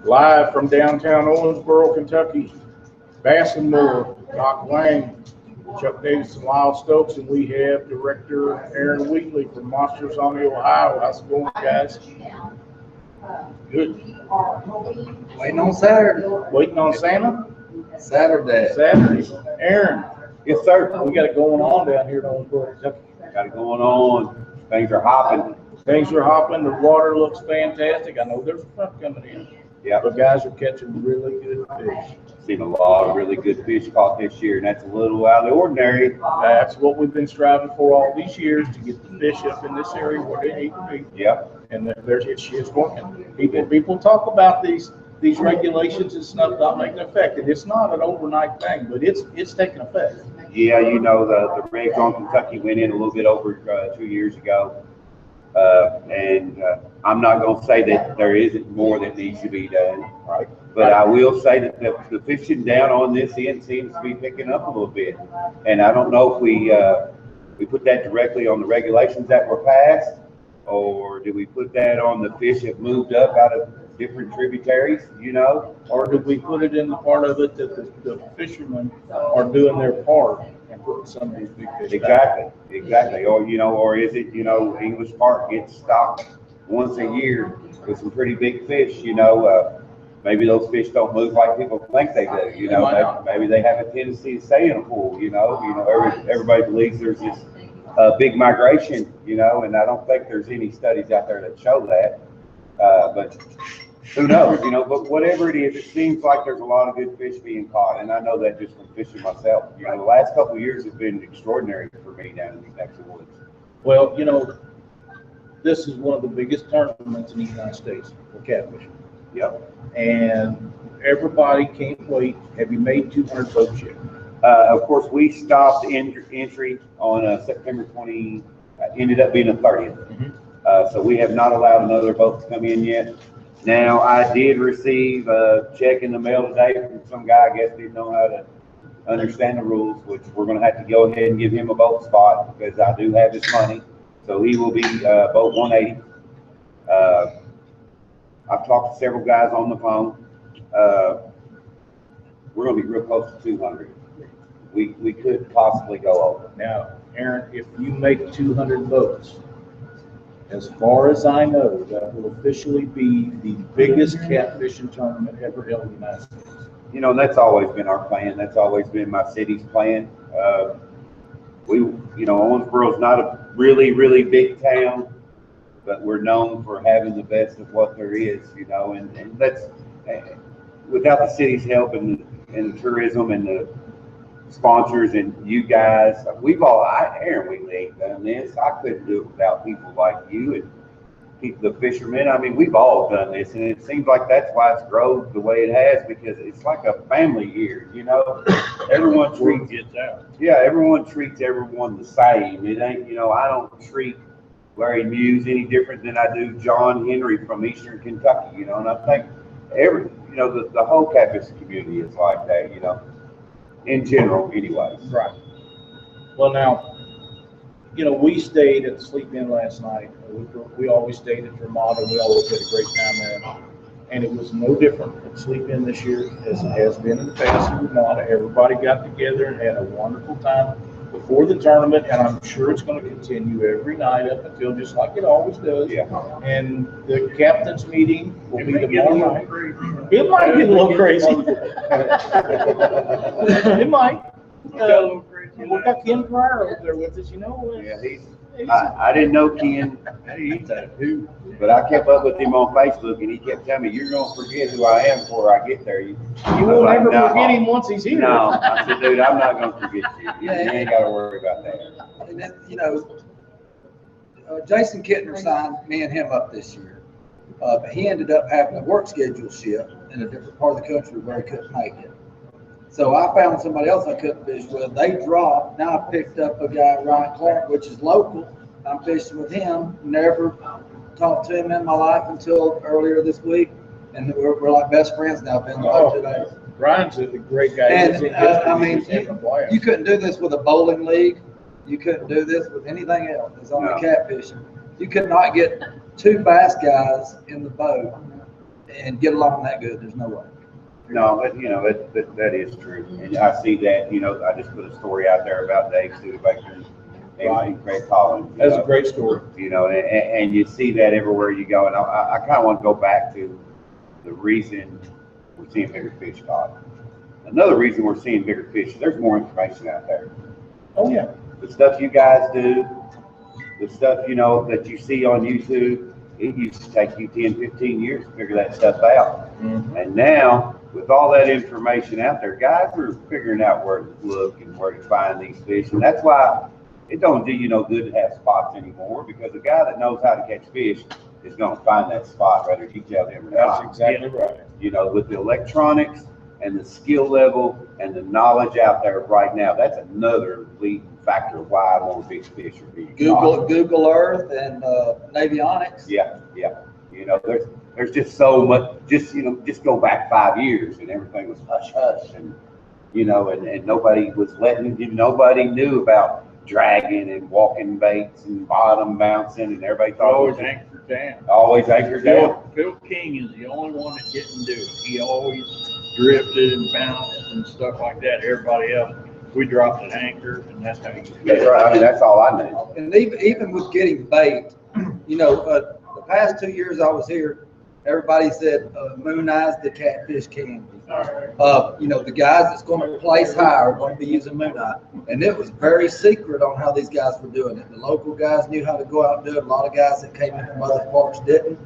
Live from downtown Owensboro, Kentucky, Bass and More, Doc Lang, Chuck Davis and Lyle Stokes, and we have Director Aaron Wheatley from Monsters on the Ohio. How's it going, guys? Good. Waiting on Saturday. Waiting on Santa? Saturday. Saturday. Aaron. Yes, sir. We got it going on down here in Owensboro, Kentucky. Got it going on. Things are hopping. Things are hopping. The water looks fantastic. I know there's a front coming in. Yeah. But guys are catching really good fish. Seen a lot of really good fish caught this year, and that's a little out of the ordinary. That's what we've been striving for all these years, to get the fish up in this area where they need to be. Yep. And it's working. People talk about these regulations and stuff not making effect, and it's not an overnight thing, but it's taking effect. Yeah, you know, the regs on Kentucky went in a little bit over 2 years ago. And I'm not going to say that there isn't more that needs to be done, Right. but I will say that the fishing down on this end seems to be picking up a little bit. And I don't know if we put that directly on the regulations that were passed, or do we put that on the fish that moved up out of different tributaries, you know? Or did we put it in the part of it that the fishermen are doing their part and putting some of these big fish back? Exactly. Or, you know, or is it, you know, English Park gets stocked once a year with some pretty big fish, you know? Maybe those fish don't move like people think they do, you know? Maybe they have a tendency to stay in a pool, you know? Everybody believes there's this big migration, you know, and I don't think there's any studies out there that show that. But who knows, you know, but whatever it is, it seems like there's a lot of good fish being caught. And I know that just from fishing myself. You know, the last couple of years have been extraordinary for me down in these next woods. Well, you know, this is one of the biggest tournaments in the United States for catfishing. Yep. And everybody can't wait. Have you made 200 boats yet? Of course, we stopped entry on September 20, ended up being the 30th. Mm-hmm. So we have not allowed another boat to come in yet. Now, I did receive a check in the mail today from some guy, I guess didn't know how to understand the rules, which we're going to have to go ahead and give him a boat spot because I do have his money. So he will be boat 180. I've talked to several guys on the phone. We're going to be real close to 200. We could possibly go over. Now, Aaron, if you make 200 boats, as far as I know, that will officially be the biggest catfishing tournament ever held in the United States. You know, that's always been our plan. That's always been my city's plan. Owensboro is not a really, really big town, but we're known for having the best of what there is, you know, and that's, without the city's help and the tourism and the sponsors and you guys, Aaron Wheatley ain't done this. I couldn't do it without people like you and people, the fishermen. I mean, we've all done this, and it seems like that's why it's grown the way it has, because it's like a family here, you know. Everyone treats everyone treats everyone the same. It ain't, you know, I don't treat Larry Muse any different than I do John Henry from Eastern Kentucky, you know. And I think the whole catfish community is like that, you know. In general, anyways. Right. Well, now, you know, we stayed at the Sleep Inn last night. We always stayed at Ramada. We always had a great time there. And it was no different at Sleep Inn this year as it has been in the past at Ramada. Everybody got together and had a wonderful time before the tournament, and I'm sure it's going to continue every night up until, just like it always does. Yeah. And the captain's meeting will be tomorrow night. It might get a little crazy. It might. We got Ken Pryor over there with us, you know. Yeah, I didn't know Ken, but I kept up with him on Facebook, and he kept telling me, "You're going to forget who I am before I get there." You won't ever forget him once he's here. No, I said, dude, I'm not going to forget you. You ain't got to worry about that. And then, you know, Jason Kittner signed me and him up this year, but he ended up having a work schedule shift in a different part of the country where he couldn't make it. So I found somebody else I couldn't fish with. They dropped. Now I picked up a guy, Ryan Clark, which is local. I'm fishing with him. Never talked to him in my life until earlier this week, and we're like best friends now. Been like today. Ryan's a great guy. And I mean, you couldn't do this with a bowling league. You couldn't do this with anything else. It's only catfishing. You could not get two bass guys in the boat and get along that good, there's no way. No, but that is true. And I see that, I just put a story out there about Dave Studebaker and Craig Collins. That's a great story. And you see that everywhere you go. And I kind of want to go back to the reason we're seeing bigger fish caught. Another reason we're seeing bigger fish, there's more information out there. Oh, yeah. The stuff you guys do, the stuff, that you see on YouTube, it used to take you 10, 15 years to figure that stuff out. Mm-hmm. And now, with all that information out there, guys are figuring out where to look and where to find these fish. And that's why it don't do you no good to have spots anymore, because a guy that knows how to catch fish is going to find that spot, whether you tell him or not. That's exactly right. With the electronics and the skill level and the knowledge out there right now, that's another leading factor of why I want big fish or big. Google Earth and Navionics. Yeah. There's just so much. Just go back 5 years and everything was hush hush, and and nobody was nobody knew about dragging and walking baits and bottom bouncing, and everybody thought Always anchored down. Always anchored down. Phil King is the only one that didn't do it. He always drifted and bounced and stuff like that. Everybody else, we dropped an anchor, and that's how you get That's right. I mean, that's all I know. And even with getting bait, the past 2 years I was here, everybody said Moon Eyes the catfish candy. The guys that's going to place high are going to be using Moon Eye. And it was very secret on how these guys were doing it. The local guys knew how to go out and do it. A lot of guys that came in from other parts didn't.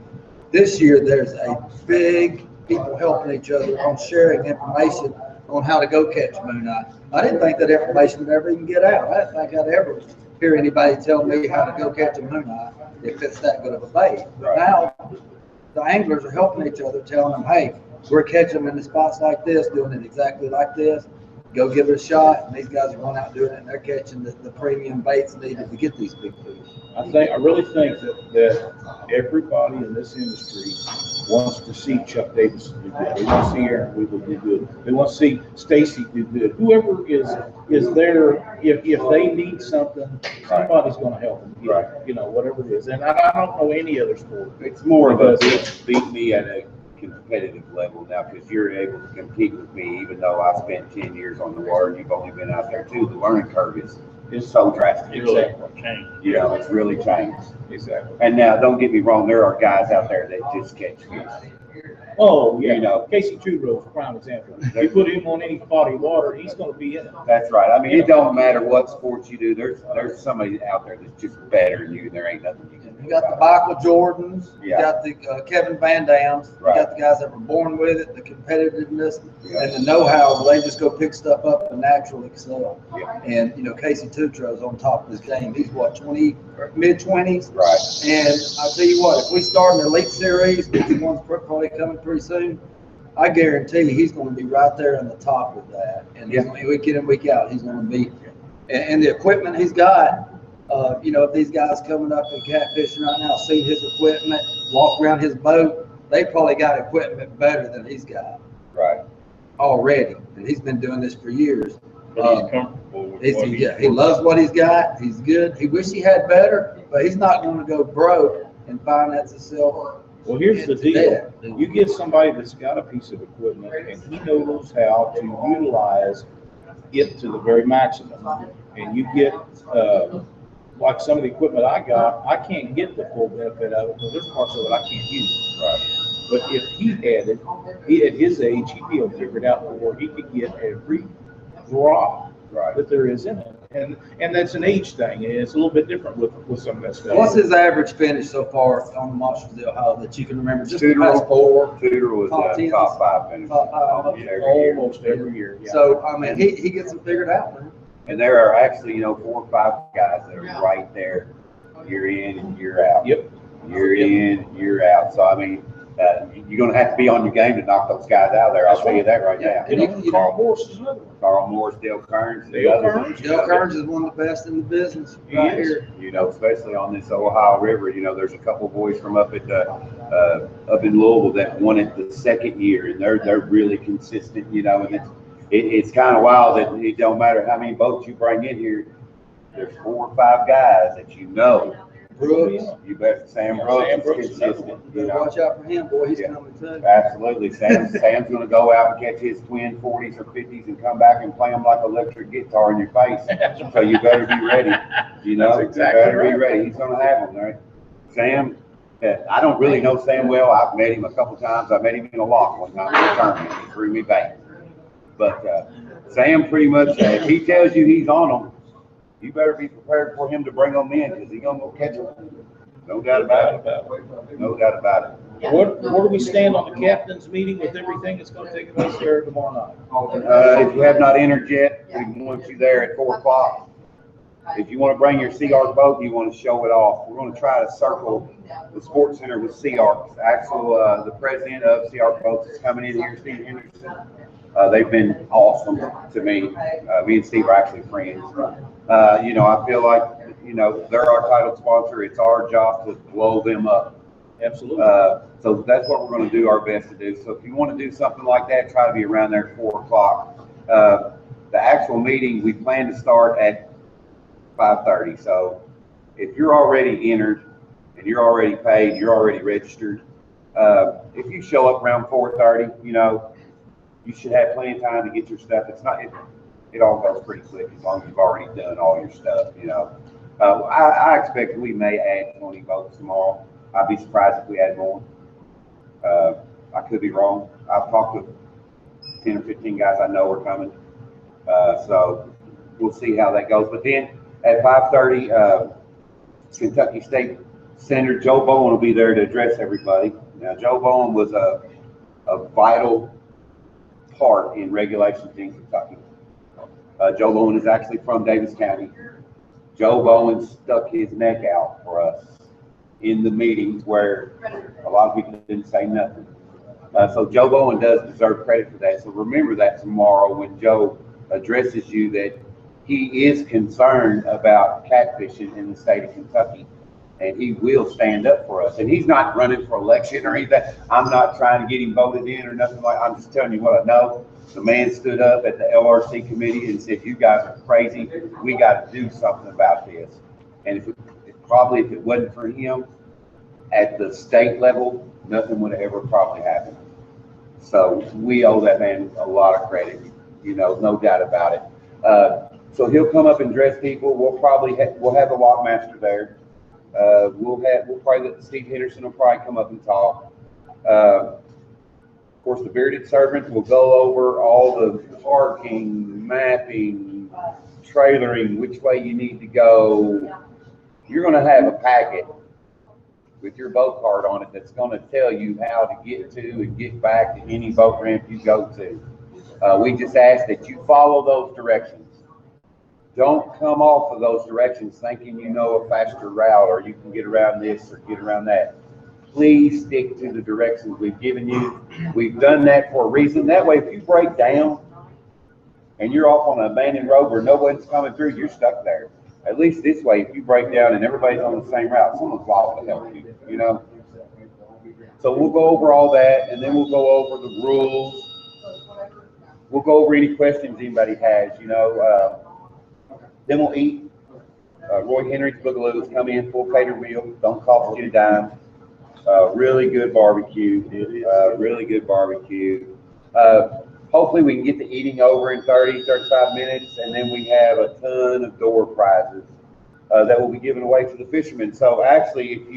This year, there's a big people helping each other on sharing information on how to go catch Moon Eye. I didn't think that information would ever even get out. I didn't think I'd ever hear anybody tell me how to go catch a Moon Eye if it's that good of a bait. But now, the anglers are helping each other, telling them, hey, we're catching them in the spots like this, doing it exactly like this. Go give it a shot. And these guys are going out doing it, and they're catching the premium baits needed to get these big fish. I really think that everybody in this industry wants to see Chuck Davis do good. They want to see Aaron Weaver do good. They want to see Stacy do good. Whoever is there, if they need something, somebody's going to help them. Whatever it is. And I don't know any other sport. It's more of a beat me at a competitive level now, because you're able to compete with me, even though I spent 10 years on the water and you've only been out there too. The learning curve is so drastic. Exactly. It's really changed. Exactly. And now, don't get me wrong, there are guys out there that just catch fish. Oh, yeah. Casey Trudeau's a prime example. You put him on any body of water, he's going to be in it. That's right. I mean, it don't matter what sports you do. There's somebody out there that's just better than you, and there ain't nothing you can do. You got the Michael Jordans, you Yeah. got the Kevin Van Dams, Right. you got the guys that were born with it, the competitiveness, Yeah. and the know-how where they just go pick stuff up and naturally excel. Yeah. And, Casey Tutro's on top of his game. He's mid-20s? Right. And I'll tell you what, if we start an Elite Series, which one's probably coming pretty soon, I guarantee you he's going to be right there in the top of that. And week in and week out, he's going to be. And the equipment he's got, if these guys coming up and catfishing right now, see his equipment, walk around his boat, they probably got equipment better than he's got. Right. Already. And he's been doing this for years. But he's comfortable with what He loves what he's got. He's good. He wish he had better, but he's not going to go broke and finance himself. Well, here's the deal. You get somebody that's got a piece of equipment and he knows how to utilize it to the very maximum. And you get, like some of the equipment I got, I can't get the full benefit of it because there's parts of it I can't use. Right. But if he had it, at his age, he'd be able to figure it out where he could get every drop that there is in it. And that's an age thing. And it's a little bit different with some of that stuff. What's his average finish so far on the Monsters of Ohio that you can remember? Just the Tudor past 4. was top 5 finisher. Top 5. Almost every year. Yeah. So, I mean, he gets them figured out, man. And there are actually, 4 or 5 guys that are right there, year in and year out. Yep. Year in, year out. So, I mean, you're going to have to be on your game to knock those guys out there. I'll tell you that right now. Carl Morris is another one. Carl Morris, Dale Kearns. Dale Kearns. Dale Kearns is one of the best in the business right here. Especially on this Ohio River. There's a couple of boys from up at up in Louisville that won it the second year, and they're really consistent. And it's kind of wild that it don't matter how many boats you bring in here. There's 4 or 5 guys that Brooks. You bet Sam Yeah, Brooks Sam is Brooks is another consistent, one. you Better know. watch out for him, boy, he's Yeah. coming too. Absolutely. Sam's gonna go out and catch his twin 40s or 50s and come back and play them like electric guitar in your face. So you better be ready, you know? That's exactly You better be right. ready. He's gonna have them, right? Sam, I don't really know Sam well. I've met him a couple times. I met him in a lock one time in a tournament. He threw me back. But Sam pretty much, if he tells you he's on them, you better be prepared for him to bring them in because he's gonna go catch them. No doubt about it. No doubt about it. Where do we stand on the captain's meeting with everything that's gonna take place there tomorrow night? If you have not entered yet, we want you there at 4 o'clock. If you want to bring your Sea Arc boat, you want to show it off. We're going to try to circle the Sports Center with Sea Arcs. Axel, the president of Sea Arc Boats, is coming in here, Steve Henderson. They've been awesome to me. Me and Steve are actually friends. You know, I feel like, you know, they're our title sponsor. It's our job to blow them up. Absolutely. So that's what we're going to do our best to do. So if you want to do something like that, try to be around there at 4 o'clock. The actual meeting, we plan to start at 5:30. So if you're already entered and you're already paid, you're already registered, if you show up around 4:30, you know, you should have plenty of time to get your stuff. It all goes pretty quick as long as you've already done all your stuff, you know. I expect we may add 20 boats tomorrow. I'd be surprised if we add more. I could be wrong. I've talked to 10 or 15 guys I know are coming. So we'll see how that goes. But then at 5:30, Kentucky State Senator Joe Bowen will be there to address everybody. Now, Joe Bowen was a vital part in regulations in Kentucky. Joe Bowen is actually from Davis County. Joe Bowen stuck his neck out for us in the meetings where a lot of people didn't say nothing. So Joe Bowen does deserve credit for that. So remember that tomorrow when Joe addresses you, that he is concerned about catfishing in the state of Kentucky, and he will stand up for us. And he's not running for election or anything. I'm not trying to get him voted in or nothing like that. I'm just telling you what I know. The man stood up at the LRC committee and said, "You guys are crazy. We got to do something about this." And if it wasn't for him at the state level, nothing would have ever probably happened. So we owe that man a lot of credit, you know, no doubt about it. So he'll come up and address people. We'll probably we'll have the lock master there. We'll probably let Steve Henderson will probably come up and talk. Of course, the bearded servant will go over all the parking, mapping, trailering, which way you need to go. You're going to have a packet with your boat card on it that's going to tell you how to get to and get back to any boat ramp you go to. We just ask that you follow those directions. Don't come off of those directions thinking you know a faster route or you can get around this or get around that. Please stick to the directions we've given you. We've done that for a reason. That way, if you break down and you're off on an abandoned road where no one's coming through, you're stuck there. At least this way, if you break down and everybody's on the same route, someone's liable to help you, you know? So we'll go over all that, and then we'll go over the rules. We'll go over any questions anybody has, you know. Then we'll eat. Roy Henry's Boogaloo come in, full catered meal, don't cost you a dime. Really good barbecue. Really good barbecue. Hopefully we can get the eating over in 30, 35 minutes, and then we have a ton of door prizes that will be given away to the fishermen. So actually, if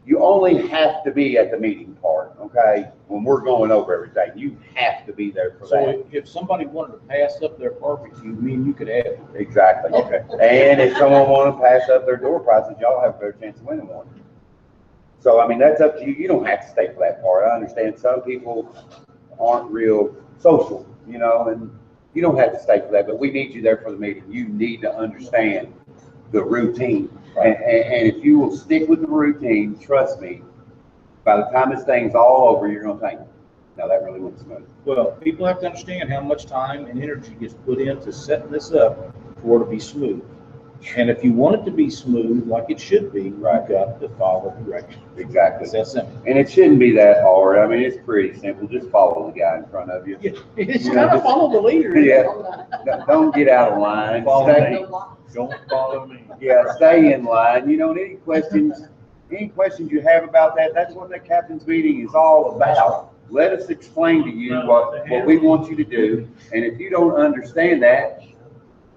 you only have to be at the meeting part, okay? When we're going over everything, you have to be there for that. So if somebody wanted to pass up their barbecue, me and you could have it. Exactly. Okay. And if someone wanted to pass up their door prizes, y'all have a better chance of winning one. So, I mean, that's up to you. You don't have to stay for that part. I understand some people aren't real social, you know, and you don't have to stay for that, but we need you there for the meeting. You need to understand the routine. And if you will stick with the routine, trust me, by the time this thing's all over, you're going to think, no, that really went smooth. Well, people have to understand how much time and energy gets put into setting this up for it to be smooth. And if you want it to be smooth, like it should be, you've got to follow directions. Exactly. It's that simple. And it shouldn't be that hard. I mean, it's pretty simple. Just follow the guy in front of you. It's kind of follow the leader. Yeah. Don't get out of line. Don't follow me. Yeah, stay in line. You know, and any questions you have about that, that's what that captain's meeting is all about. Let us explain to you what we want you to do, and if you don't understand that,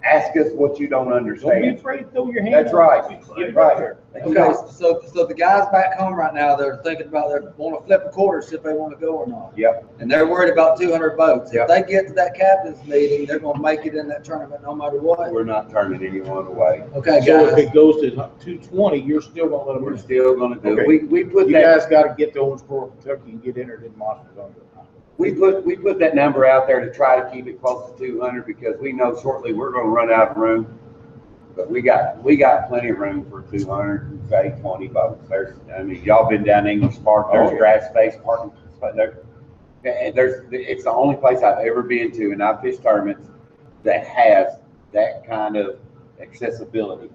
ask us what you don't Don't be understand. afraid to throw your hand That's up. right. Get it Right. there. Okay, so the guys back home right now, they're thinking about, they want to flip a quarter, see if they want to go or not. Yep. And they're worried about 200 votes. Yep. If they get to that captain's meeting, they're gonna make it in that tournament no matter what. We're not turning anyone away. Okay, So if guys. it goes to 220, you're still gonna let them We're in. still gonna do it. Okay. We put You that, guys gotta get to Owensboro, Kentucky and get entered in Monster Thunder. we put that number out there to try to keep it close to 200 because we know shortly we're gonna run out of room. But we got plenty of room for 220 votes. I mean, y'all been down English Park, there's grass space parking. It's the only place I've ever been to, and I've fished tournaments that has that kind of accessibility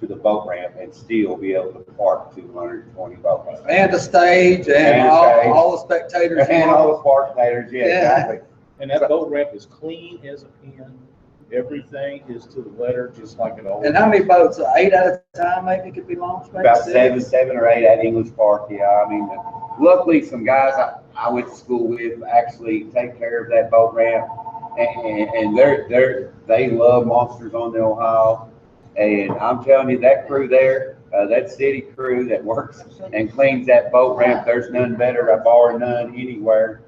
to the boat ramp and still be able to park 220 boats. And the stage and all the spectators. And all the spectators, yeah, exactly. And that boat ramp is clean as a pin. Everything is to the letter, just like it always. And how many boats? 8 at a time maybe could be launched? Maybe About 6? seven or eight at English Park, yeah. I mean, luckily some guys I went to school with actually take care of that boat ramp. And they love monsters on the Ohio. And I'm telling you, that crew there, that city crew that works and cleans that boat ramp, there's none better, I bar none anywhere.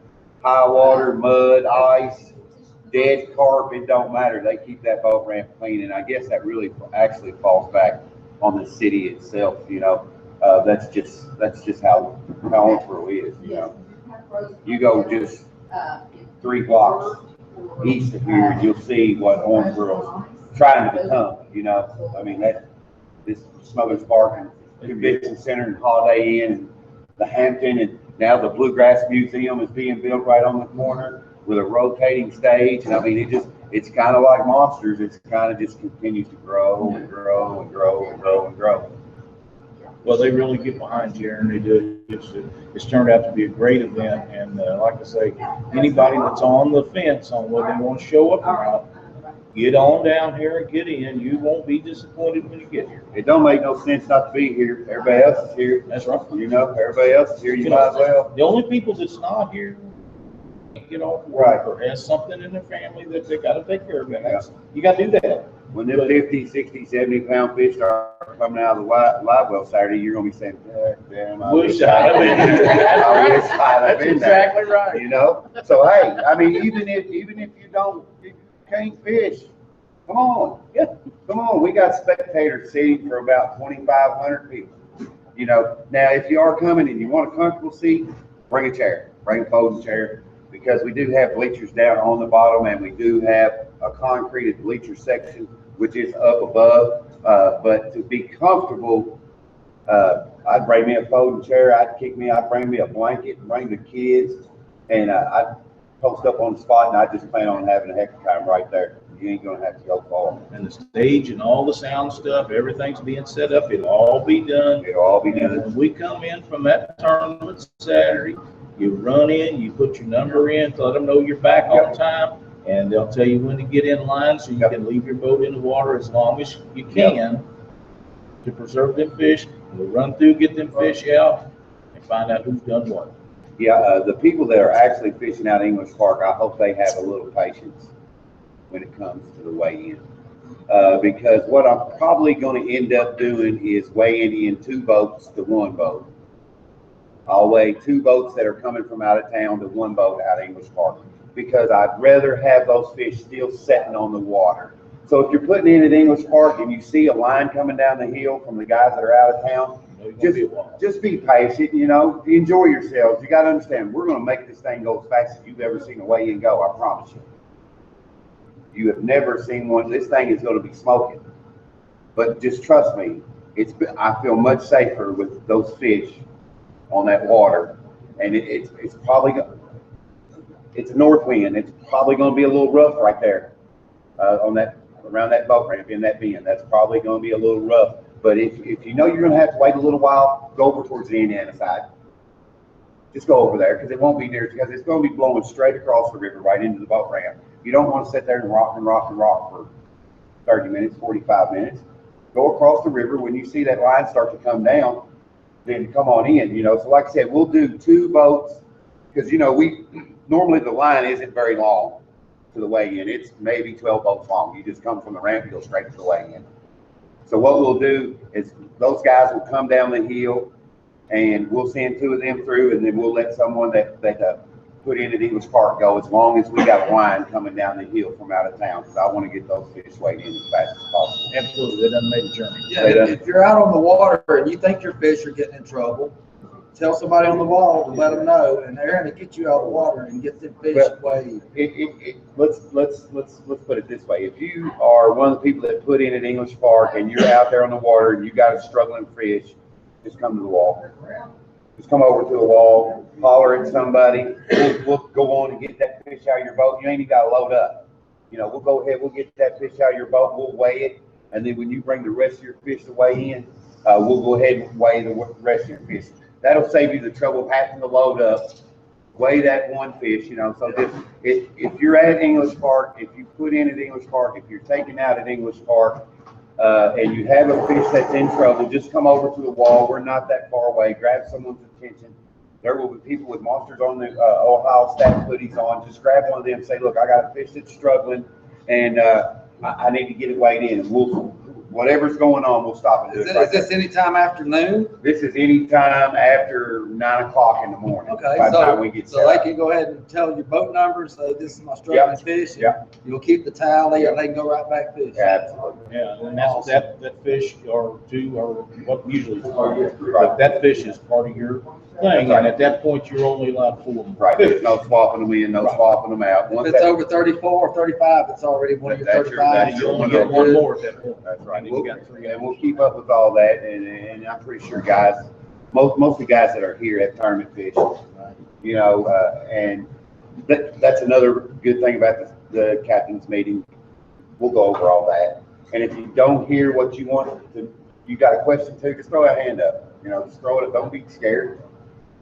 High water, mud, ice, dead carp, it don't matter. They keep that boat ramp clean. And I guess that really actually falls back on the city itself, you know. That's just how Owensboro is, you know. You go just 3 blocks east of here, and you'll see what Owensboro's trying to become, you know. I mean, this Smothers Park and Convention Center and Holiday Inn and the Hampton, and now the Bluegrass Museum is being built right on the corner with a rotating stage. And I mean, it's kind of like Monsters. It's kind of just continues to grow and grow and grow and grow and grow. Well, they really get behind Jaron. They do. It's turned out to be a great event. And like I say, anybody that's on the fence on whether they want to show up or not, get on down here and get in. You won't be disappointed when you get here. It don't make no sense not to be here. Everybody else is here. That's right. You know, everybody else is here. You might as well. The only people that's not here, get off work or has something in their family that they got to take care of. You got to do that. When them 50, 60, 70 pound fish are coming out of the live well Saturday, you're going to be saying, damn, I wish I'd have been there. I wish I'd have been there. Exactly right. You know? So, hey, I mean, even if you can't fish, come on. Yeah. Come on. We got spectators seating for about 2,500 people. You know, now if you are coming and you want a comfortable seat, bring a chair, bring a folding chair, because we do have bleachers down on the bottom, and we do have a concreted bleacher section, which is up above. But to be comfortable, I'd bring me a folding chair. I'd bring me a blanket, bring the kids, and I'd post up on the spot, and I just plan on having a heck of a time right there. You ain't gonna have to go far. And the stage and all the sound stuff, everything's being set up. It'll all be done. It'll all be And done. when we come in from that tournament Saturday, you run in, you put your number in, let them know you're back on time, and they'll tell you when to get in line so you can leave your boat in the water as long as you can to preserve them fish. We'll run through, get them fish out, and find out who's done what. Yeah, the people that are actually fishing out English Park, I hope they have a little patience when it comes to the weigh-in. Because what I'm probably going to end up doing is weighing in 2 boats to 1 boat. I'll weigh 2 boats that are coming from out of town to 1 boat out of English Park, because I'd rather have those fish still setting on the water. So if you're putting in at English Park and you see a line coming down the hill from the guys that are out of town, just be patient, you know, enjoy yourselves. You got to understand, we're going to make this thing go as fast as you've ever seen a weigh-in go, I promise you. You have never seen one. This thing is going to be smoking. But just trust me, I feel much safer with those fish on that water. And it's probably, it's a north wind. It's probably going to be a little rough right there around that boat ramp in that bend. That's probably going to be a little rough. But if you know you're going to have to wait a little while, go over towards the Indiana side. Just go over there, because it won't be near, because it's going to be blowing straight across the river right into the boat ramp. You don't want to sit there and rock for 30 minutes, 45 minutes. Go across the river. When you see that line start to come down, then come on in, you know. So like I said, we'll do 2 boats because, you know, normally the line isn't very long to the weigh-in. It's maybe 12 boats long. You just come from the ramp, you go straight to the weigh-in. So what we'll do is those guys will come down the hill and we'll send 2 of them through, and then we'll let someone that put in at English Park go, as long as we got a line coming down the hill from out of town, because I want to get those fish weighed in as fast as possible. Absolutely, it doesn't make a journey. Yeah, if you're out on the water and you think your fish are getting in trouble, tell somebody on the wall to let them know, and they're going to get you out of the water and get them fish weighed. Let's put it this way: if you are one of the people that put in at English Park and you're out there on the water and you got a struggling fish, just come to the wall. Just come over to the wall, holler at somebody. We'll go on and get that fish out of your boat. You ain't even got to load up. You know, we'll go ahead, we'll get that fish out of your boat, we'll weigh it, and then when you bring the rest of your fish to weigh in, we'll go ahead and weigh the rest of your fish. That'll save you the trouble of having to load up, weigh that one fish, you know. So if you're at English Park, if you put in at English Park, if you're taking out at English Park, and you have a fish that's in trouble, just come over to the wall. We're not that far away. Grab someone's attention. There will be people with Monsters on the Ohio staff hoodies on. Just grab one of them and say, look, I got a fish that's struggling, and I need to get it weighed in. And whatever's going on, we'll stop and do it. Is this anytime after noon? This is anytime after 9 o'clock in the morning. Okay, by the time we get so they can go ahead and tell your boat number, say this is my struggling fish. Yep. You'll keep the tally, and they can go right back fish. Absolutely. Yeah, and that's, that fish or 2 or what usually is part of your, but that fish is part of your thing, and at that point, you're only allowed 4 more. Right, there's no swapping them in, no swapping them out. If it's over 34 or 35, it's already one of your That's 35. You only get 1 more at that point. That's right. You got 3 And we'll keep up with all that, and I'm pretty sure guys, most of the guys that are here have tournament fish, you know, and that's another good thing about the captain's meeting. We'll go over all that. And if you don't hear what you want to, you got a question too, just throw a hand up, you know, just throw it up. Don't be scared.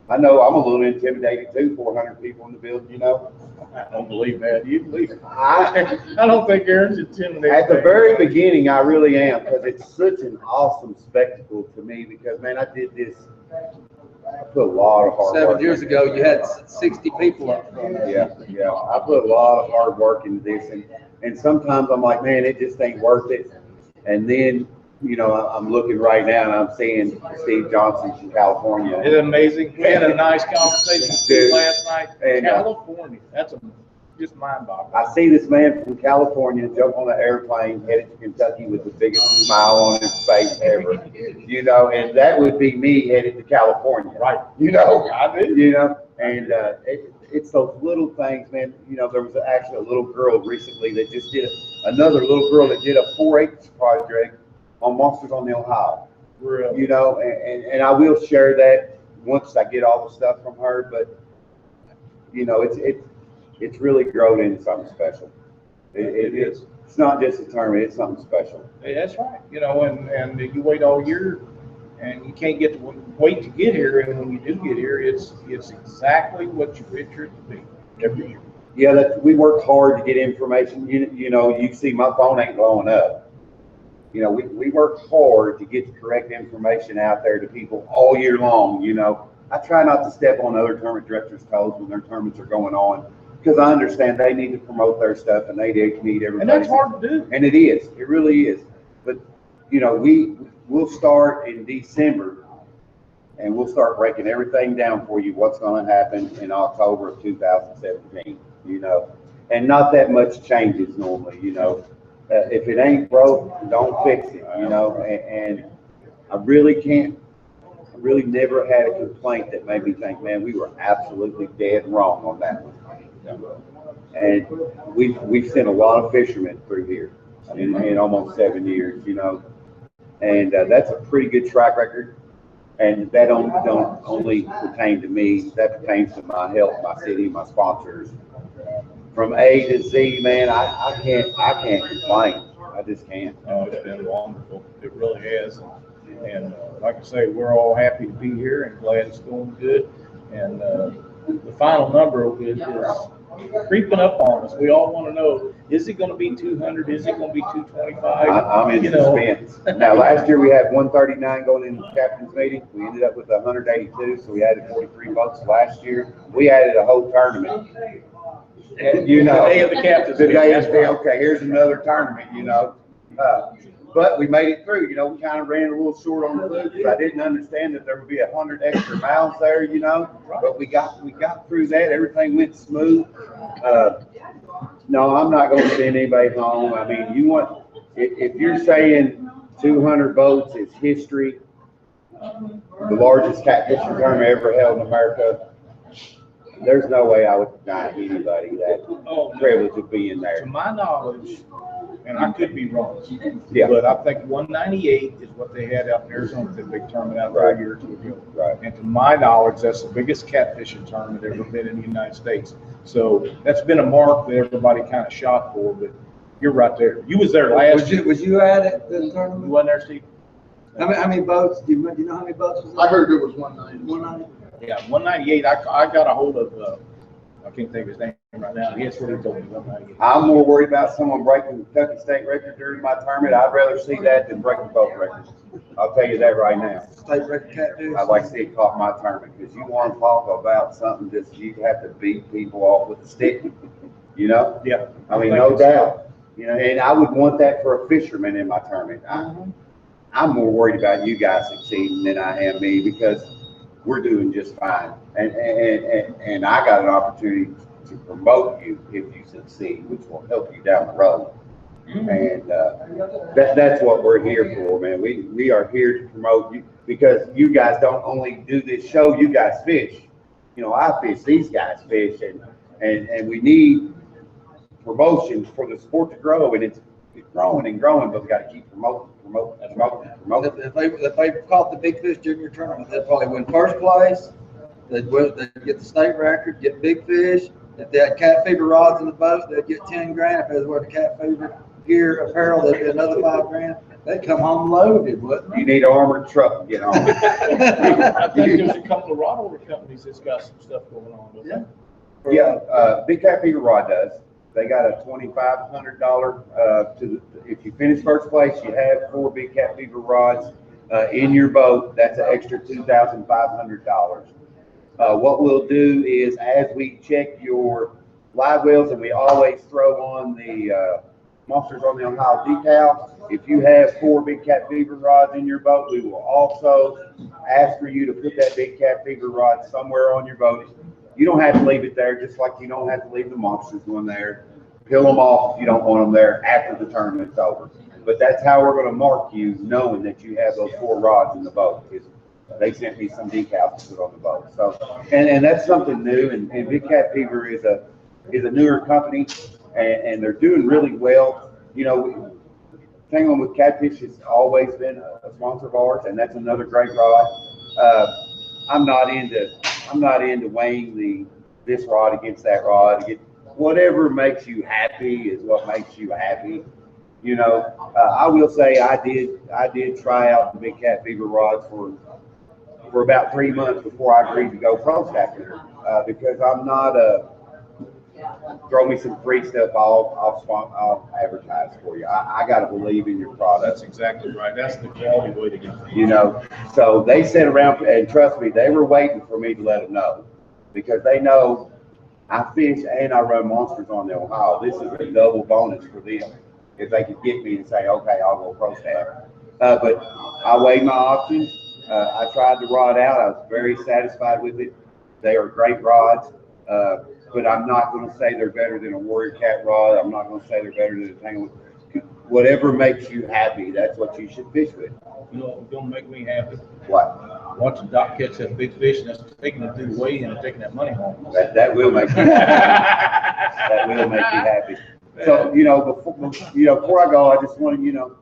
I know I'm a little intimidated too, 400 people in the building, you know. I don't believe that. You believe it. I don't think Aaron's intimidated. At the very beginning, I really am, because it's such an awesome spectacle to me, because, man, I did this, I put a lot of hard work. 7 years ago, you had 60 people up front. Yeah. I put a lot of hard work into this, and sometimes I'm like, man, it just ain't worth it. And then, you know, I'm looking right now and I'm seeing Steve Johnson from California. Isn't it amazing? We had a nice conversation with Steve last night. And, California, that's just mind-boggling. I see this man from California jump on an airplane headed to Kentucky with the biggest smile on his face ever. You know, and that would be me headed to California. Right. You know, I do. you know, and it's those little things, man. You know, there was actually a little girl recently that just did another little girl that did a 4-H project on Monsters on the Ohio. Really? You know, and I will share that once I get all the stuff from her, but you know, it's really grown into something special. It is. It's not just a tournament, it's something special. Hey, that's right. You know, and you wait all year and you can't wait to get here, and when you do get here, it's exactly what you picture it to be every year. Yeah, we work hard to get information. You know, you see my phone ain't blowing up. You know, we work hard to get the correct information out there to people all year long. You know, I try not to step on other tournament directors' toes when their tournaments are going on, because I understand they need to promote their stuff and they need everybody. And that's hard to do. And it is. It really is. But, you know, we'll start in December and we'll start breaking everything down for you, what's going to happen in October of 2017, you know. And not that much changes normally, you know. If it ain't broke, don't fix it, you know. And I really never had a complaint that made me think, man, we were absolutely dead wrong on that one. And we've sent a lot of fishermen through here in almost 7 years, you know. And that's a pretty good track record. And that don't only pertain to me, that pertains to my health, my city, my sponsors. From A to Z, man, I can't complain. I just can't. Oh, it's been wonderful. It really has. And like I say, we're all happy to be here and glad it's going good. And the final number is creeping up on us. We all want to know, is it going to be 200? Is it going to be 225? I'm in suspense. Now, last year we had 139 going into the captain's meeting. We ended up with 182, so we added 43 votes last year. We added a whole tournament. And, you know, The day of the captain's the day meeting, of that's the, right. okay, here's another tournament, you know. But we made it through, you know, we kind of ran a little short on the food because I didn't understand that there would be 100 extra mouths there, you know. But we got through that. Everything went smooth. No, I'm not going to send anybody home. I mean, if you're saying 200 votes is history, the largest catfishing tournament ever held in America, there's no way I would deny anybody that privilege of being there. To my knowledge, and I could be wrong, Yeah. but I think 198 is what they had out in Arizona, the big tournament out there a year or two ago. Right. And to my knowledge, that's the biggest catfishing tournament ever been in the United States. So that's been a mark that everybody kind of shot for, but you're right there. You was there last year. Was you at it, the You tournament? wasn't there, Steve? How many votes? Do you know how many votes was I there? heard it was 190. 190? Yeah, 198. I got a hold of, I can't think of his name right now. He's what he told me, 198. I'm more worried about someone breaking the Kentucky state record during my tournament. I'd rather see that than breaking both records. I'll tell you that right now. State record catfish? I'd like to see it caught my tournament because you want to talk about something just you have to beat people off with a stick, you know? Yeah. I mean, no doubt. You know, and I would want that for a fisherman in my tournament. I'm more worried about you guys succeeding than I am me because we're doing just fine. And I got an opportunity to promote you if you succeed, which will help you down the road. And that's what we're here for, man. We are here to promote you because you guys don't only do this show, you guys fish. You know, I fish, these guys fish, and we need promotions for the sport to grow, and it's growing and growing, but we got to keep promoting. If they caught the big fish during your tournament, they'd probably win first place. They'd get the state record, get big fish. If they had cat fever rods in the boat, they'd get 10 grand. If they was wearing cat fever gear apparel, they'd get another 5 grand. They'd come home loaded, wouldn't they? You need an armored truck to get on. I think there's a couple of rod order companies that's got some stuff going on. Don't they? Yeah, Big Cat Fever Rod does. They got a $2,500 if you finish first place, you have 4 Big Cat Fever rods in your boat. That's an extra $2,500. What we'll do is as we check your live wells, and we always throw on the Monsters on the Ohio decal. If you have 4 Big Cat Fever rods in your boat, we will also ask for you to put that Big Cat Fever rod somewhere on your boat. You don't have to leave it there, just like you don't have to leave the Monsters one there. Peel them off if you don't want them there after the tournament's over. But that's how we're going to mark you, knowing that you have those 4 rods in the boat. They sent me some decals to put on the boat. So, and that's something new. And Big Cat Fever is a newer company, and they're doing really well. You know, Tangling with Catfish has always been a sponsor of ours, and that's another great rod. I'm not into weighing this rod against that rod. Whatever makes you happy is what makes you happy. You know, I will say I did try out the Big Cat Fever rods for about 3 months before I agreed to go pro stacking because I'm not throw me some free stuff. I'll advertise for you. I got to believe in your product. That's exactly right. That's the quality way to get it. You know, so they sat around and trust me, they were waiting for me to let them know because they know I fish and I run Monsters on the Ohio. This is a double bonus for them if they could get me and say, okay, I'll go pro stack. But I weighed my options. I tried the rod out. I was very satisfied with it. They are great rods. But I'm not going to say they're better than a Warrior Cat rod. I'm not going to say they're better than a Tangle. Whatever makes you happy, that's what you should fish with. You know what's going to make me happy? What? Watching Doc catch that big fish and that's taking it through the weigh and taking that money home. That will make you happy. That will make you happy. So, before I go, I just want to,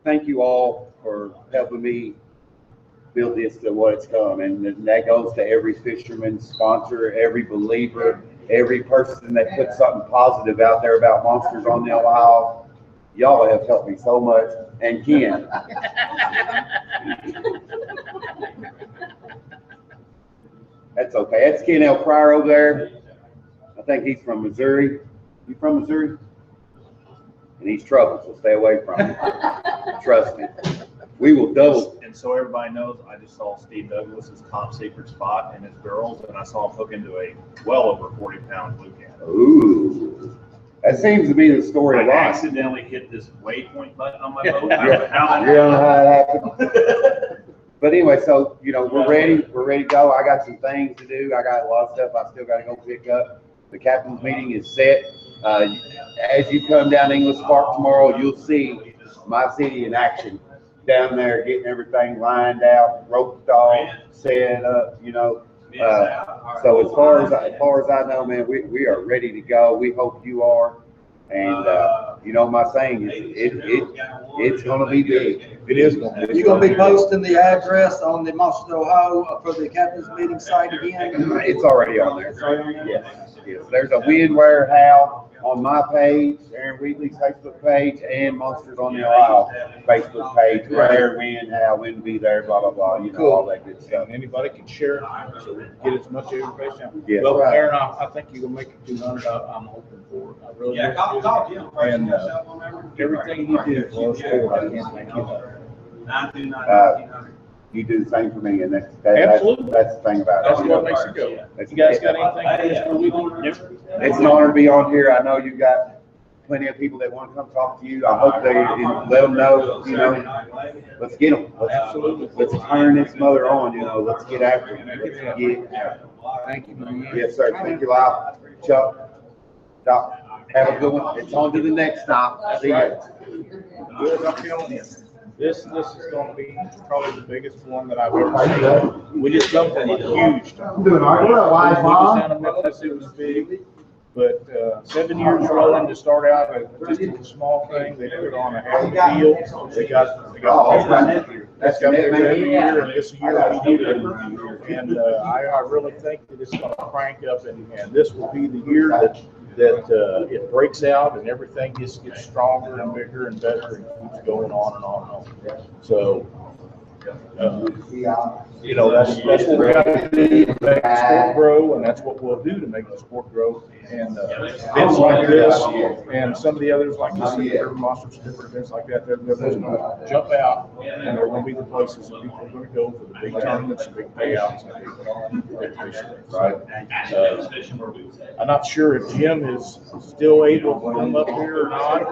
thank you all for helping me build this to what it's come. And that goes to every fisherman, sponsor, every believer, every person that puts something positive out there about Monsters on the Ohio. Y'all have helped me so much. And Ken. That's okay. That's Ken L. Pryor over there. I think he's from Missouri. You from Missouri? And he's trouble, so stay away from him. Trust me. We will double. And so everybody knows, I just saw Steve Douglas's top secret spot and his girls, and I saw him hook into a well over 40-pound blue cat. Ooh. That seems to be the story I of life. accidentally hit this waypoint button on my boat. You don't know how that happened. But anyway, so, you know, we're ready to go. I got some things to do. I got a lot of stuff I still got to go pick up. The captain's meeting is set. As you come down English Park tomorrow, you'll see my city in action down there, getting everything lined out, roped off, set up, you know. So as far as I know, man, we are ready to go. We hope you are. And you know, my saying is it's going to be big. It is going to be. You gonna be posting the address on the Monsters, Ohio for the captain's meeting site again? It's already on there. Yes. There's a Wind Warehouse on my page, Aaron Wheatley's Facebook page, and Monsters on the Ohio Facebook page, where, when, how, when to be there, blah, blah, blah, you know, all that good stuff. And anybody can share it, so we can get as much information out. Yeah. Well, Aaron, I think you're gonna make it 200. I'm hoping for it. I really do. And everything you do for us, I can't thank you enough. You do the same for me, and Absolutely. that's the thing about it. That's what makes it go. You guys got anything for this week? It's an honor to be on here. I know you've got plenty of people that want to come talk to you. I hope they let them know, you know, let's get them. Absolutely. Let's turn this mother on, you know, let's get after it. Let's get. Thank you, man. Yes, sir. Thank you, Lyle. Chuck, Doc, have a good one. It's on to the next stop. See ya. Good, I'm telling you. This is going to be probably the biggest one that I've ever seen. We just jumped on a huge time. Doing all right. Well, why, Mom? Down in Memphis, it was big, but 7 years rolling to start out just a small thing. They put on a heck of a deal. They got that's got there every year, and this year we did it. And I really think that it's going to crank up, and this will be the year that it breaks out and everything just gets stronger and bigger and better and keeps going on and on and on. So, you know, that's what we got to do to make the sport grow, and that's what we'll do to make the sport grow. And events like this and some of the others like this, Urban Monsters, different events like that, they're just going to jump out, and they're going to be the places that people are going to go for the big tournaments, the big payouts, and big fishing. Right? I'm not sure if Jim is still able to come up here or not.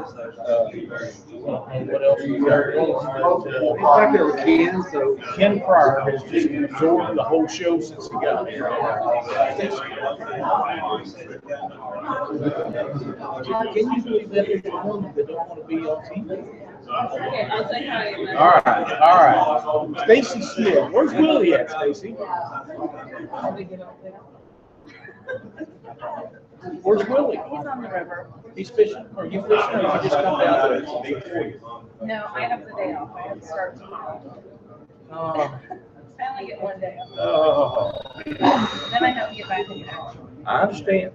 What else is there going? He's back there with Ken, so. Ken Pryor has just absorbed the whole show since he got here. Can you believe that there's one that don't want to be on TV? Okay, I'll say hi. All right. Stacy Smith, where's Willie at, Stacy? Where's Willie? He's on the river. He's fishing. Are you fishing, or you just come down there? No, I have the day off. I have to start tomorrow. Oh. I only get one day off. Oh. Then I have to get back into action. I understand.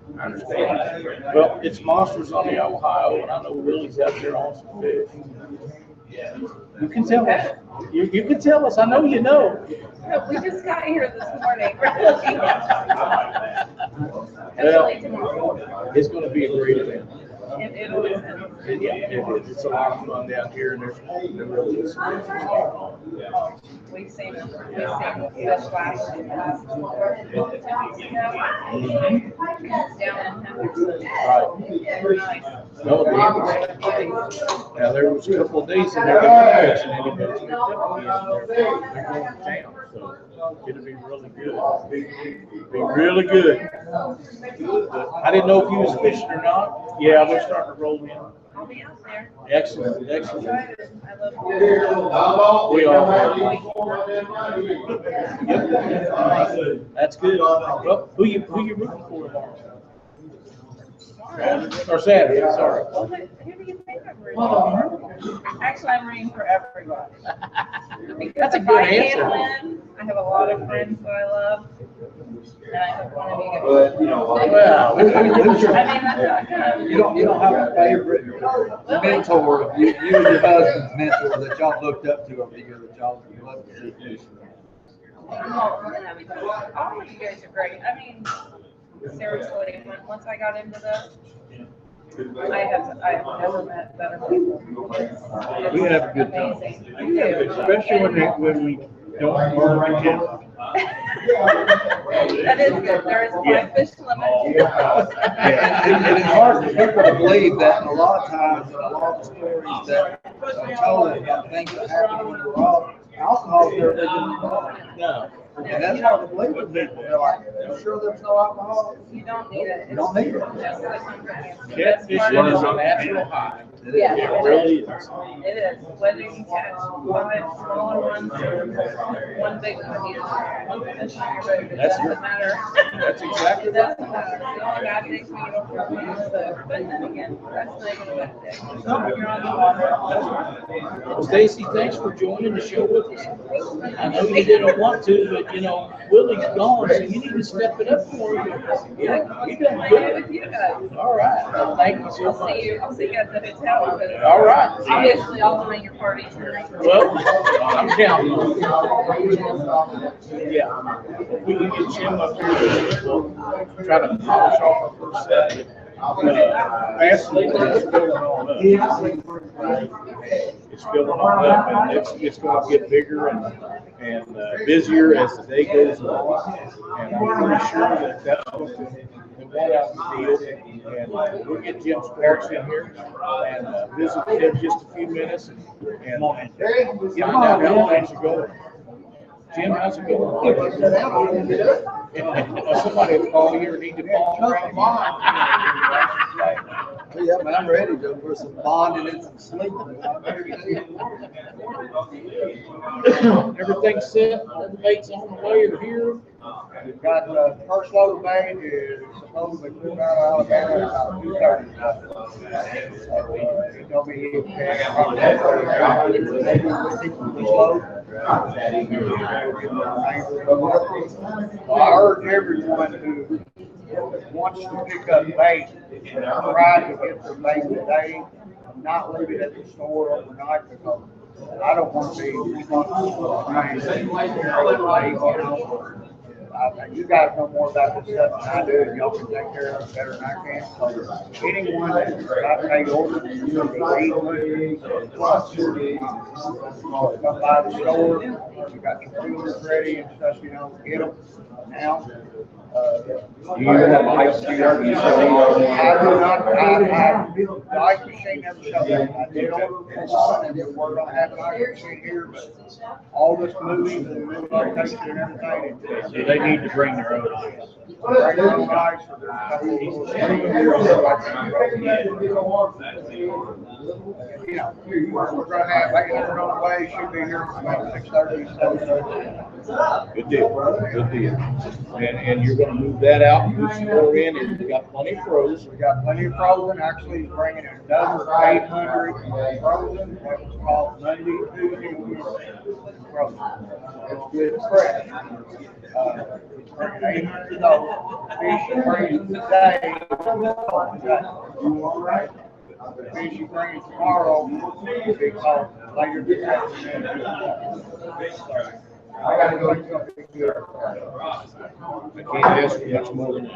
Well, it's Monsters on the Ohio, and I know Willie's out there on some fish. You can tell us. You can tell us. I know you know. No, we just got here this morning. Well, Tomorrow. it's going to be a great event. It always is. Yeah, it is. It's a lot of fun down here, and there really is. We've seen them. We've seen fish last down in Henderson. They're nice. No, now there was a couple of days in there that fishing, and it was they're going to town, so it'll be really good. Be really good. I didn't know if you was fishing or not. Yeah, we're starting to roll in. I'll be out there. Excellent. I love We are. That's good. Well, who you rooting for tomorrow? Or Saturday, sorry. Well, who do you think I'm rooting for? Actually, I'm rooting for everybody. Because That's a if good I answer. can't win, I have a lot of friends that I love, and I hope one of you get But, you know, Well, Who's your- I mean, that's not kind of. You don't have a favorite mentor, you and your husband's mentor that y'all looked up to over the year that y'all would love to see fish. All of you guys are great. I mean, seriously, once I got into this, I've never met better people. We have a good time. Amazing. We do. Especially when we don't burn the gym. That is good. There is a 5-fish limit. And it's hard for people to believe that a lot of times, in a lot of the stories that are told about things that happen when we're off, alcohol is never been involved. No. And that's hard to believe with people. They're like, "You sure there's no alcohol?" You don't need it. You don't need it. Just like something. Catfish is a natural high. Yeah, It really is. It is. Whether you catch 5 smaller ones or one big one, you one fish on your boat, it That's doesn't right. matter. That's exactly It doesn't matter. The only bad thing is when you don't throw it in the boat. But then again, that's not even a bad thing. You're on the water. Well, Stacy, thanks for joining the show with us. I know you didn't want to, but you know, Willie's gone, so you need to step it up for him. Yeah, you done Hang out good. with you guys. All right. Well, thank you so I'll much. see you. I'll see you at the hotel. But All right. obviously, I'll join your party tonight. Well, I'm counting on it. Yeah. If we can get Jim up here, we'll try to polish off our first set. Fastly, it's building on up. It's building on up, and it's going to get bigger and busier as the day goes along. And I'm pretty sure that's what the one out in the field. And we'll get Jim Sparks in here and visit with him just a few minutes and find out how things are going. Jim, how's it going? Somebody will call you or need to call. Yeah, man, I'm ready to go for some bonding and some sleeping. Everything's set, all the baits on the way are here. We've got the first load of bait is supposedly flew out of Alabama about 2:30 tonight. It's gonna be I urge everyone who wants to pick up bait, try to get the bait today, not leave it at the store overnight because I don't want to be responsible for you guys know more about this stuff than I do, and y'all can take care of it better than I can. So anyone that's got paid orders, you can come by the store, you got your coolers ready and stuff, you know, get them now. You have ice here, you say, I do not, the ice machine never shut down. I did order one and we're gonna have an ice machine here, but all this moving and relocation and everything. So they need to bring their own ice. Bring their own ice, so there's a couple you know, we're gonna have 800 on the way, should be here from about 6:30, 7:30. Good deal, good deal. And you're gonna move that out and move some more in, and you got plenty of froze. We got plenty of frozen, actually he's bringing another 800 frozen, that was called Monday, Tuesday, Wednesday, frozen. It's good and fresh. He's bringing 800 of those, fish he brings today, you all right? The fish he brings tomorrow, will be called later this afternoon. I gotta go do something good. I can't ask for much more than that.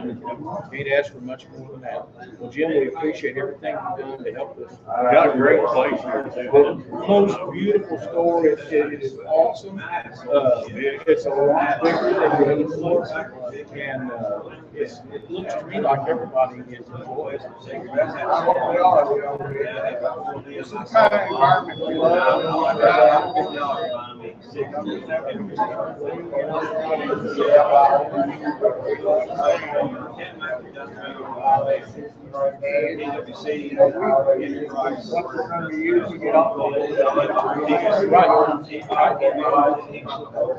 Can't ask for much more than that. Well, Jim, we appreciate everything you've done to help us. We got a great place here too. Most beautiful store. It is awesome. It's a lot bigger than the other place, and it looks to me like everybody is enjoying it. That's what we are, you know. It's the kind of environment we love.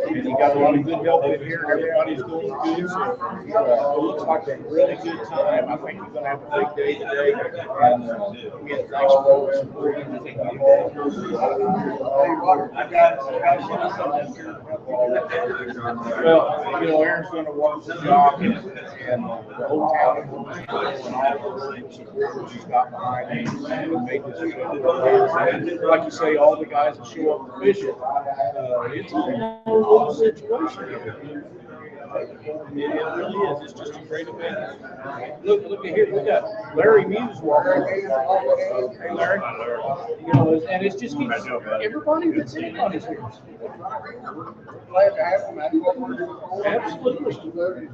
And you got a lot of good help in here, and everybody's doing good. So, it looks like a really good time. I think you're gonna have a big day today. And again, thanks for all the support and everything you Well, you know, Aaron's gonna work the job and the whole town and all the support she's got behind him and made this and like you say, all the guys that show up to fishing, it's a little situation. It really is. It's just a great event. Look at here. We got Larry Muse walking. Hey, Larry. You know, and it's just keeps everybody that's anybody's here. Glad to have them. That's what we're doing. Absolutely.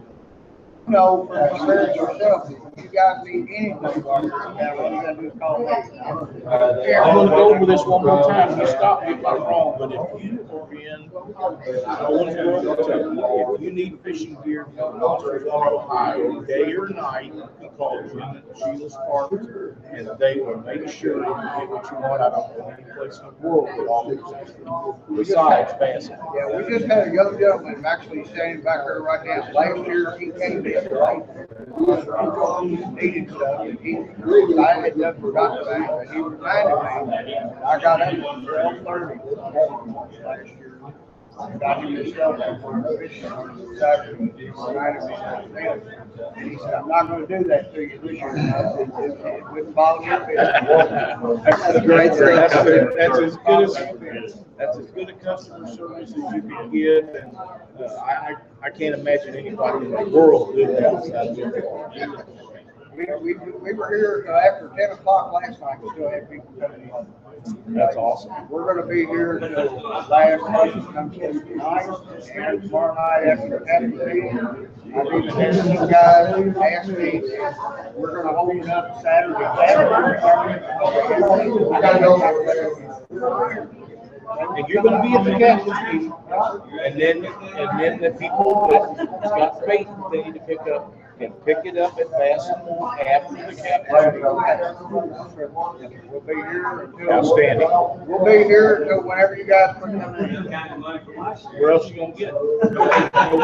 You know, for experience yourself, if you guys need anything, what you gotta do is call me. I'm gonna go over this one more time. You stop me if I'm wrong, but if you are in Owensboro, Kentucky, if you need fishing gear from Ohio, day or night, you call Jim and Sheila's Park, and they will make sure you get what you want. I don't know any place in the world that offers besides Bassett. Yeah, we just had a young gentleman actually standing back there right now. Last year, he came in, right? Needed stuff, and I had just forgotten about it, but he reminded me, I got up at 12:30 last year. Got him his stuff on fishing on Saturday. He reminded me of that. And he said, I'm not gonna do that to you this year. And I said, it wouldn't bother your fishing. That's great stuff. That's as good a customer service as you can get, and I can't imagine anybody in the world doing that outside of Jim. We were here after 10 o'clock last night, we still had people coming in. That's awesome. We're gonna be here till last person comes in tonight, and tomorrow night after the meeting. I've even had some guys ask me, we're gonna hold it up Saturday. And you're gonna be at the Catfish meeting, and then the people that got faith, they need to pick up, can pick it up at Bassett after the Catfish meeting. We'll be here until. Outstanding. We'll be here until whenever you guys put them in. Where else you gonna get it? No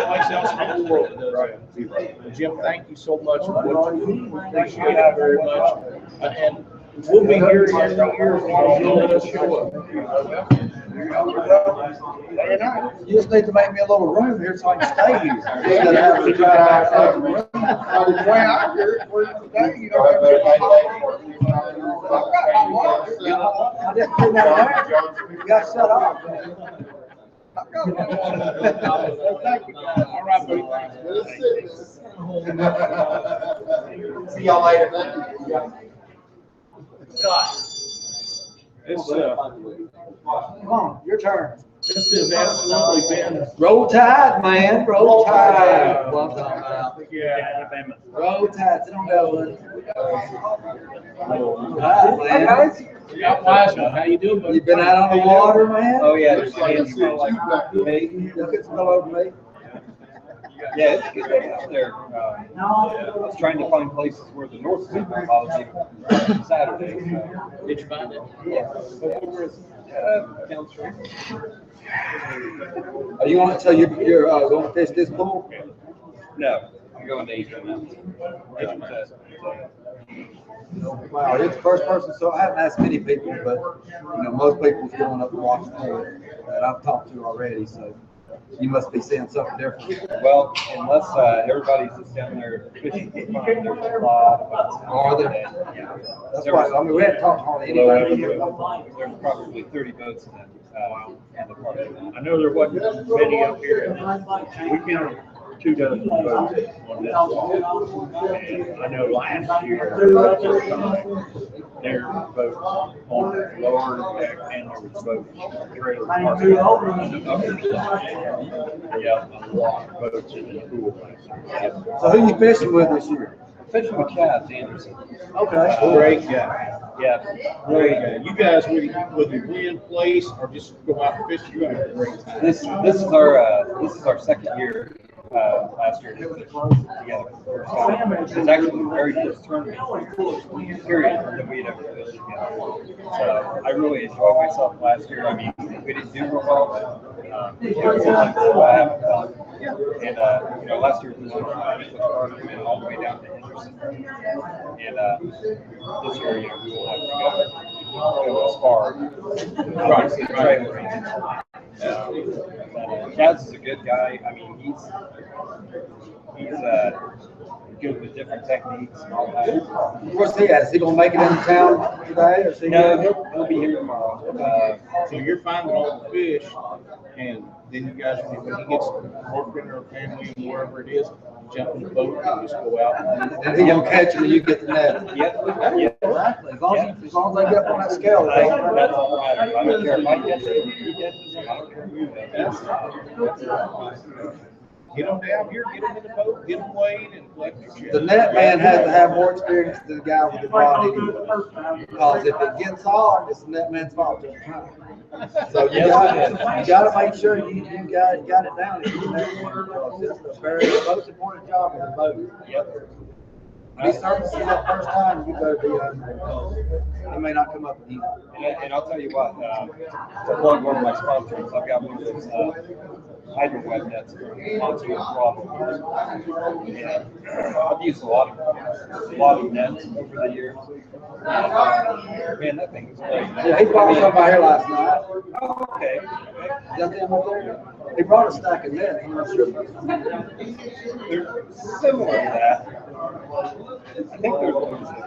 place else in the world that does that. Well, Jim, thank you so much for what you do. Appreciate it very much. And we'll be here in a year if you'll let us show up. You just need to make me a little room here so I can stay here. Instead of having to try to room. The way I hear it, we're today, you know, I've got my water. I didn't do that there. You got shut off. I've got my water. Thank you, guys. All right, buddy. See y'all later. Thank you. It's, Come on, your turn. this has absolutely been, Roll Tide, man. Roll Tide. What I'm talking about. yeah. Roll Tide. Sit on that one. Hi, man. Scott Wiseman, how you doing, buddy? You been out on the water, man? Oh, yeah, just like, Hey, look at some over me. yeah, it's good day out there. I was trying to find places where the north wind was on Saturday. Did you find it? Yeah. Down Street. Are you on? So you're going to fish this pool? No, I'm going to Adrian now. Wow, you're the first person. So I haven't asked many people, but you know, most people's going up and watching that I've talked to already. So you must be seeing something different. Well, unless everybody's just down there fishing for fun, there's a lot of boats. Are there? Yeah. That's why. I mean, we haven't talked hardly anybody. There's probably 30 boats in the park. I know there wasn't many up here. We counted 2 dozen boats on this wall. And I know last year, there were boats on the lower deck and there was boats trailer parked on the upper side. Yeah, a lot of boats in the pool last year. So who you fishing with this year? Fishing with Chad Anderson. Okay. Great guy. Yeah. Great guy. You guys, whether you win, place, or just go out and fish, you're gonna have a great time. This is our second year. Last year, we put it together for the first time. It was actually the very first tournament period that we had ever fished together. So I really enjoyed myself last year. I mean, we didn't do real well, but it was having fun. And you know, last year we went all the way down to Henderson, and this year, you know, we will have to go as far across the trailer range. Chaz is a good guy. I mean, he's good with different techniques and all that. Where's he at? Is he gonna make it into town today? Or is he No, he'll be here tomorrow. So you're finding all the fish, and then you guys, when he gets working or family, wherever it is, jump in the boat and just go out. And he gonna catch him and you get the net. Yep. Exactly. As long as they get up on that scale, That's they all right. I don't care if I catch it, he catches it, I don't care who does. Get them down here, get them in the boat, get them weighed and collect your check. the net man has to have more experience than the guy with the rod anyway. Because if it gets hard, it's the net man's fault. So you gotta make sure you got it down. If you net man, because it's the very most important job in the boat. Yep. If he surfaces that first time, you better be under it. He may not come up with you. And I'll tell you what, to plug one of my sponsors, I've got one of those hydro web nets for monsoon problem. And I've used a lot of nets over the years. Man, that thing is great. Yeah, he brought some by here last night. Oh, okay. Got them up there? He brought a stack of net. I'm not sure. They're similar to that. I think they're the ones that,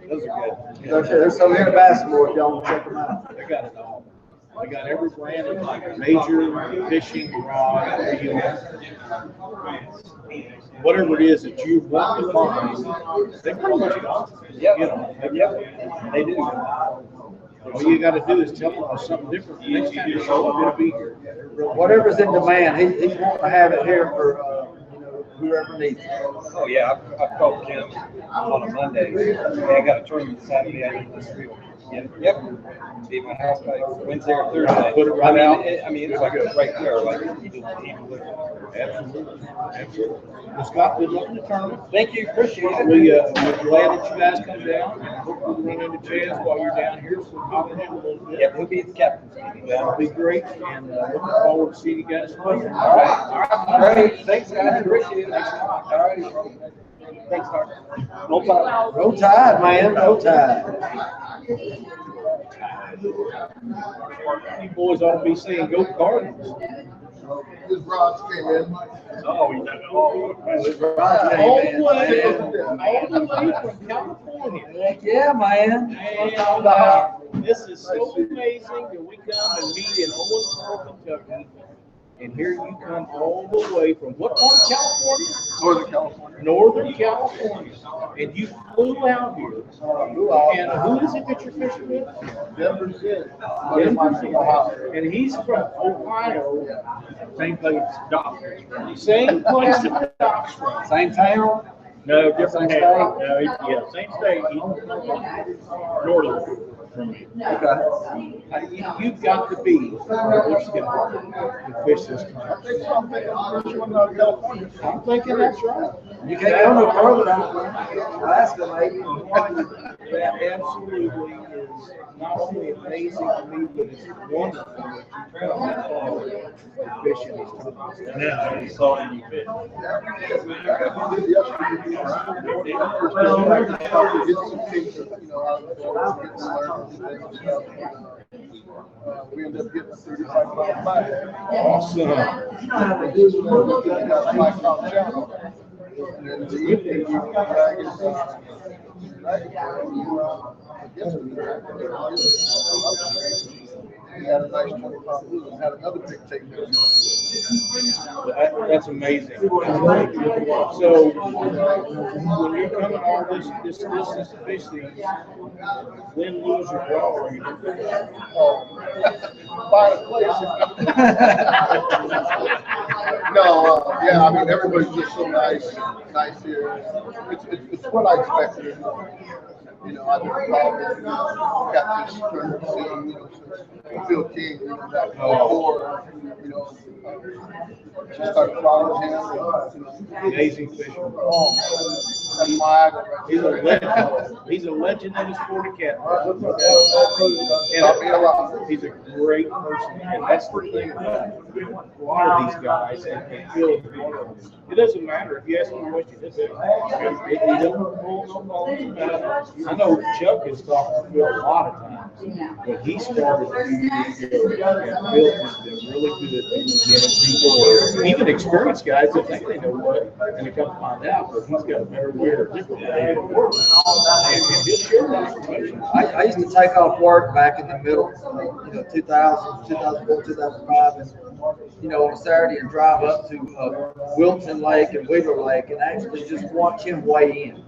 those are good. There's some here in basketball if y'all want to check them out. They got it all. They got every brand of like major fishing rod, reel, whatever it is that you want to find. They pretty much got it. Yep. You know, They do. all you got to do is tell them something different. Next time you show up, it'll be here. Whatever's in demand, he's wanting to have it here for whoever needs it. Oh, yeah, I've called Kim on a Monday. Hey, I got a tournament Saturday, I need this reel. Yep. Be at my house by Wednesday or Thursday. Put it right out. I mean, it's like right there, like he delivered. Absolutely. Absolutely. Well, Scott, good luck in the tournament. Thank you, appreciate it. We're glad that you guys come down. And hope we run into Chaz while you're down here. So talk to him a little bit. Yep, he'll be at the captain's meeting. That'll be great. And looking forward to seeing you guys later. All right. Great. Thanks, guys. Appreciate it. Thanks a lot. All right. Thanks, Mark. Roll Tide, man. Roll Tide. You boys ought to be saying go Cardinals. His rods came in. Oh, you know. All the way from California. Heck yeah, man. And this is so amazing that we come and meet in Owensboro, Kentucky. And here you come all the way from what part of California? Northern California. Northern California. And you flew out here. And who is it that you're fishing with? Denver's in. And he's from Ohio. Same place Doc's from. Same place that Doc's from. Same town? No, different Same state. state? No, same state. He's northern from me. Okay. You've got to be to fish this time. I'm thinking that's right. You can't go no further than Alaska, maybe. That absolutely is not only amazing to me, but it's wonderful that you come that far to fish in these tournaments. Now, I saw you fish. We ended up getting 35 pounds back. Awesome. Got 5 pound channel. And then the evening, we were dragging, he had a nice 20-pound blue and had another big take there. That's amazing. So when you're coming all this distance to fish these, win, lose, or draw, or you don't Find a place. No, yeah, I mean, everybody's just so nice here. It's what I expected. You know, I've been involved in Catfish tournament scene, you know, since Phil King, back before, you know, just started following him. amazing fisherman. That's why He's a legend. He's a legend in the sport of catfish. And he's a great person. And that's the thing about a lot of these guys. And Phil, it doesn't matter if you ask him a question. He doesn't pull no bones about it. I know Chuck has talked to Phil a lot of times, but he started a few years ago and Phil has been really good at getting people, even experienced guys that think they know what, and they come to find out that he's got a better way or different way to work. And just share that information. I used to take off work back in the middle, 2000, 2004, 2005, and, on a Saturday and drive up to Wilton Lake and Wheeler Lake and actually just watch him weigh in.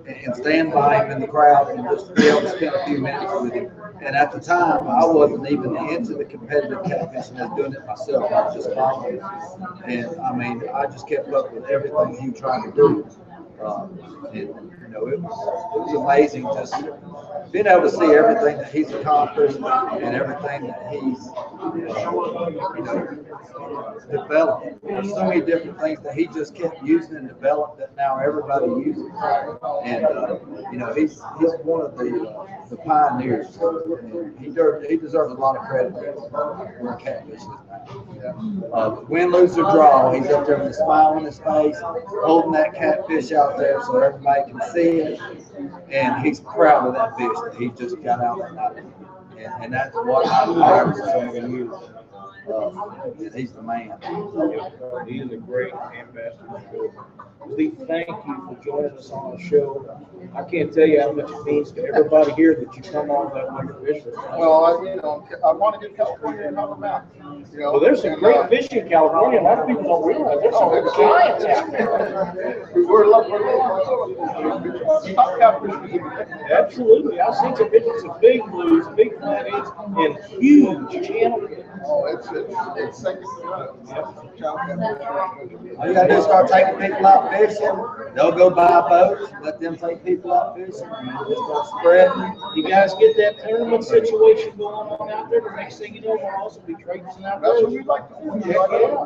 And stand by him in the crowd and just be able to spend a few minutes with him. And at the time, I wasn't even into the competitive catfishing as doing it myself. I was just following. And I mean, I just kept up with everything he was trying to do. It was amazing just being able to see everything that he's accomplished and everything that he's developed. There's so many different things that he just kept using and developed that now everybody uses. And he's one of the pioneers. And he deserves a lot of credit for catfish. Win, lose, or draw, he's up there with a smile on his face, holding that catfish out there so everybody can see it. And he's proud of that fish that he just got out of that. And that's what I've learned for so many years. He's the man. He is a great ambassador. Lee, thank you for joining us on the show. I can't tell you how much it means to everybody here that you come on that winter fishing. Well, I want to get California and help them out. Well, there's some great fish in California. A lot of people don't realize there's some giants out there. We're top catfish. Absolutely. I've seen some pictures of big blues, big flatheads, and huge channel. Oh, it's second to none. All you gotta do is start taking people out fishing. They'll go buy boats, let them take people out fishing, and just start spreading. You guys get that tournament situation going on out there. The next thing you know, we'll also be traipsing out there. That's what we'd like to do.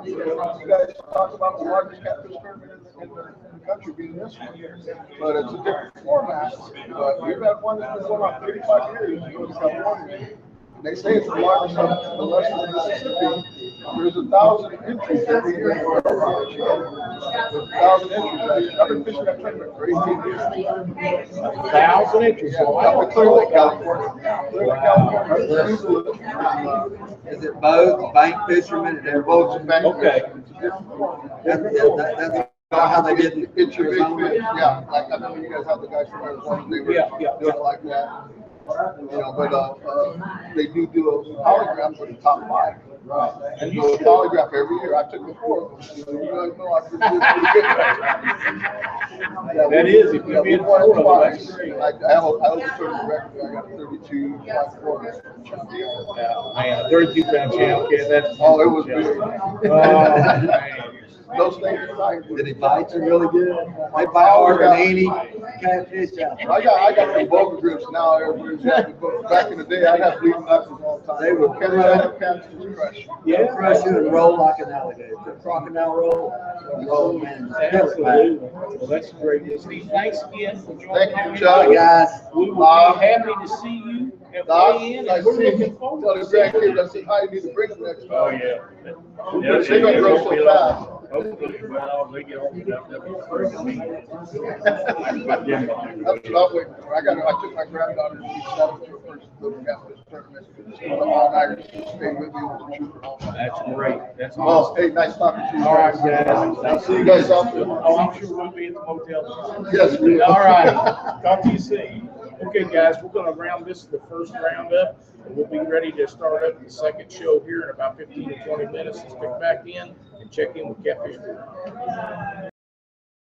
You guys talk about the largest catfish tournament in the country being this one, but it's a different format. But we've had one that's been going on 35 years in California. They say it's the largest of the rest of Mississippi. There's 1,000 entries every year. There's 1,000 entries. I've been fishing that tournament for 18 years. 1,000 entries. Yeah, up in Clearlake, California. Clearlake, California. Is it both bank fishermen and They're both everything? some bank. That's how they did it. It's your big fish. Yeah, like I know you guys have the guys from Arizona. They were doing it like that. But they do a polygraph for the top 5. Right. And you do a polygraph every year. I took before. You guys know I can do pretty good. That is, if you've been one twice. that's great. I hold the tournament record. I got 32 5/4. Yeah, man, 32 pound channel cat. That's It was big. man. Those things are nice. Did he bite you really good? They bite harder than any catfish out there. I got the boga grips now. Everybody's happy, but back in the day, I'd have bleeding knuckles all the time. They would crush. They'll crush you and roll like an alligator. The crocodile roll, you roll, man. Absolutely. Well, that's great. Steve, thanks again for joining Thank you, us. Chuck. Hey, guys. We will be happy to see you at weigh in, I and we're see looking forward tell to the seeing grandkids, you. I said, hi, you need to bring them next time. Oh, yeah. They're gonna grow so fast. Hopefully, well, they get old enough that it's first me. That's what I'm waiting for. I took my granddaughter to be 7 to her first little catfish tournament. She's all night. She stayed with me with the trooper all night. That's great. That's Oh, awesome. hey, nice talking to you. All right, guys. I'll see you guys often. Oh, I'm sure we'll be at the motel. Yes, we will. All right. Talk to you soon. Okay, guys, we're going to round this the first round up. And we'll be ready to start up the second show here in about 15 to 20 minutes. Let's pick back in and check in with Catfish.